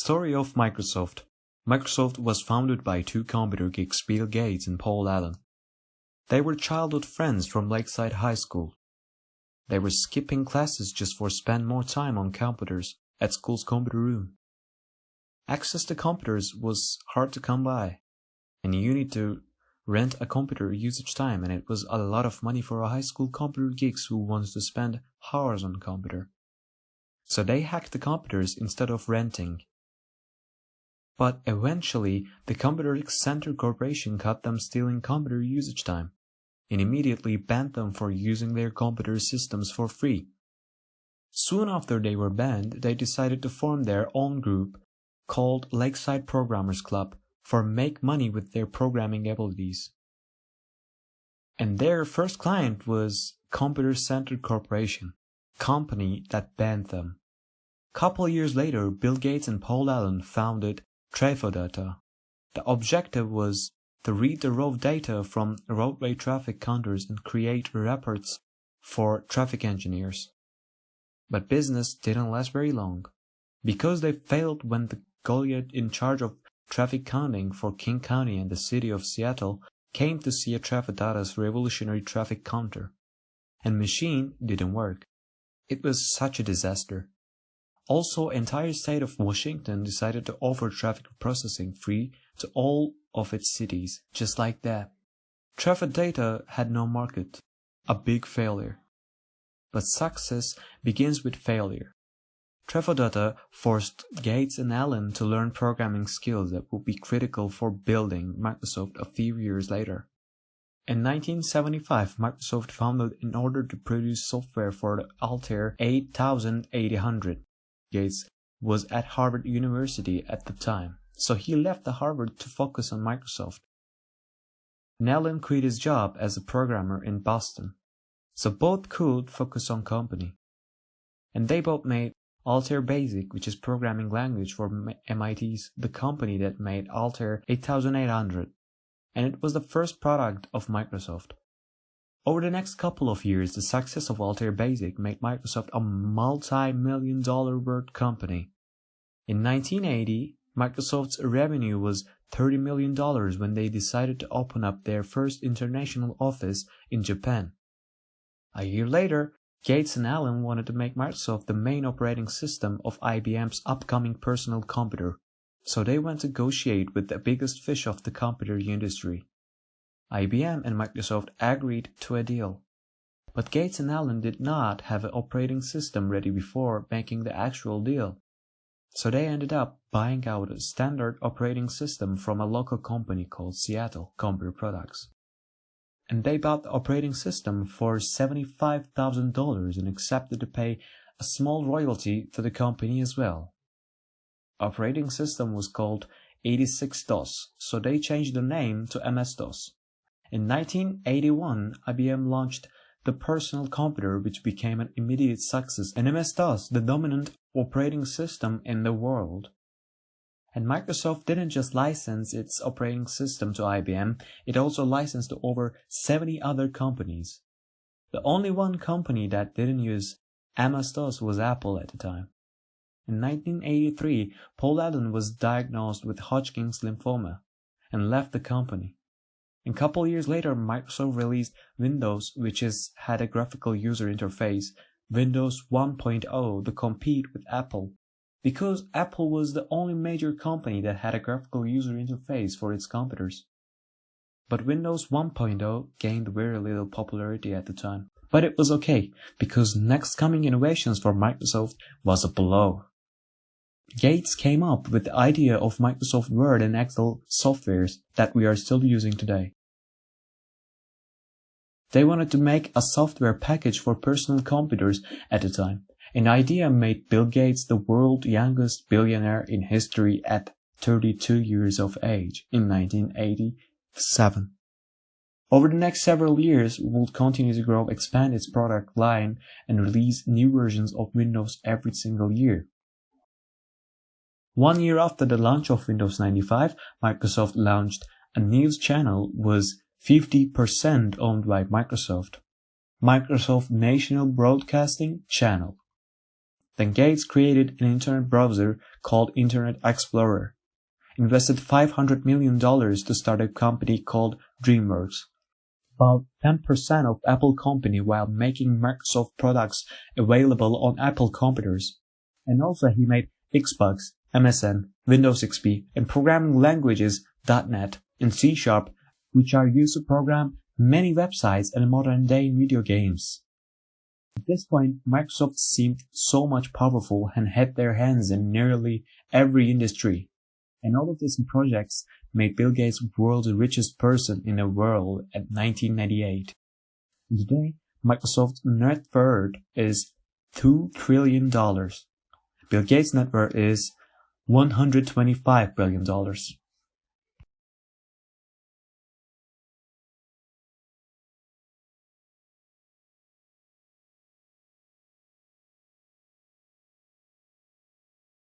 Story of Microsoft. Microsoft was founded by two computer geeks, Bill Gates and Paul Allen. They were childhood friends from Lakeside High School. They were skipping classes just for spend more time on computers at school's computer room. Access to computers was hard to come by, and you need to rent a computer usage time, and it was a lot of money for a high school computer geeks who wanted to spend hours on computer. So they hacked the computers instead of renting. But eventually, the Computer Center Corporation caught them stealing computer usage time, and immediately banned them for using their computer systems for free. Soon after they were banned, they decided to form their own group called Lakeside Programmers Club for make money with their programming abilities. And their first client was Computer Center Corporation, company that banned them. Couple years later, Bill Gates and Paul Allen founded Trafodata. The objective was to read the raw data from roadway traffic counters and create reports for traffic engineers. But business didn't last very long, because they failed when the Goliath in charge of traffic counting for King County and the city of Seattle came to see a Trafodata's revolutionary traffic counter, and machine didn't work. It was such a disaster. Also, entire state of Washington decided to offer traffic processing free to all of its cities, just like that. Trafodata had no market, a big failure. But success begins with failure. Trafodata forced Gates and Allen to learn programming skills that would be critical for building Microsoft a few years later. In 1975, Microsoft founded in order to produce software for the Altair 8800. Gates was at Harvard University at the time, so he left the Harvard to focus on Microsoft. Allen quit his job as a programmer in Boston, so both could focus on company. And they both made Altair Basic, which is programming language for MIT's, the company that made Altair 8800, and it was the first product of Microsoft. Over the next couple of years, the success of Altair Basic made Microsoft a multi-million-dollar worth company. In 1980, Microsoft's revenue was $30 million when they decided to open up their first international office in Japan. A year later, Gates and Allen wanted to make Microsoft the main operating system of IBM's upcoming personal computer, so they went to negotiate with the biggest fish of the computer industry. IBM and Microsoft agreed to a deal, but Gates and Allen did not have an operating system ready before making the actual deal, so they ended up buying out a standard operating system from a local company called Seattle Computer Products. And they bought the operating system for $75,000 and accepted to pay a small royalty to the company as well. Operating system was called 86DOS, so they changed the name to MS-DOS. In 1981, IBM launched the personal computer, which became an immediate success, and MS-DOS, the dominant operating system in the world. And Microsoft didn't just license its operating system to IBM, it also licensed to over 70 other companies. The only one company that didn't use MS-DOS was Apple at the time. In 1983, Paul Allen was diagnosed with Hodgkin's lymphoma and left the company. A couple years later, Microsoft released Windows, which had a graphical user interface, Windows 1.0, to compete with Apple, because Apple was the only major company that had a graphical user interface for its computers. But Windows 1.0 gained very little popularity at the time. But it was okay, because next coming innovations for Microsoft was a blow. Gates came up with the idea of Microsoft Word and Excel softwares that we are still using today. They wanted to make a software package for personal computers at the time. An idea made Bill Gates the world's youngest billionaire in history at 32 years of age in 1987. Over the next several years, would continue to grow, expand its product line, and release new versions of Windows every single year. 1 year after the launch of Windows 95, Microsoft launched a news channel was 50% owned by Microsoft, Microsoft National Broadcasting Channel. Then Gates created an internet browser called Internet Explorer, invested $500 million to start a company called DreamWorks, bought 10% of Apple company while making Microsoft products available on Apple computers, and also he made Xbox, MSN, Windows XP, and programming languages .NET and C#, which are used to program many websites and modern-day video games. At this point, Microsoft seemed so much powerful and had their hands in nearly every industry. And all of these projects made Bill Gates the world's richest person in the world at 1998. And today, Microsoft's net worth is $2 trillion. Bill Gates' net worth is $125 billion.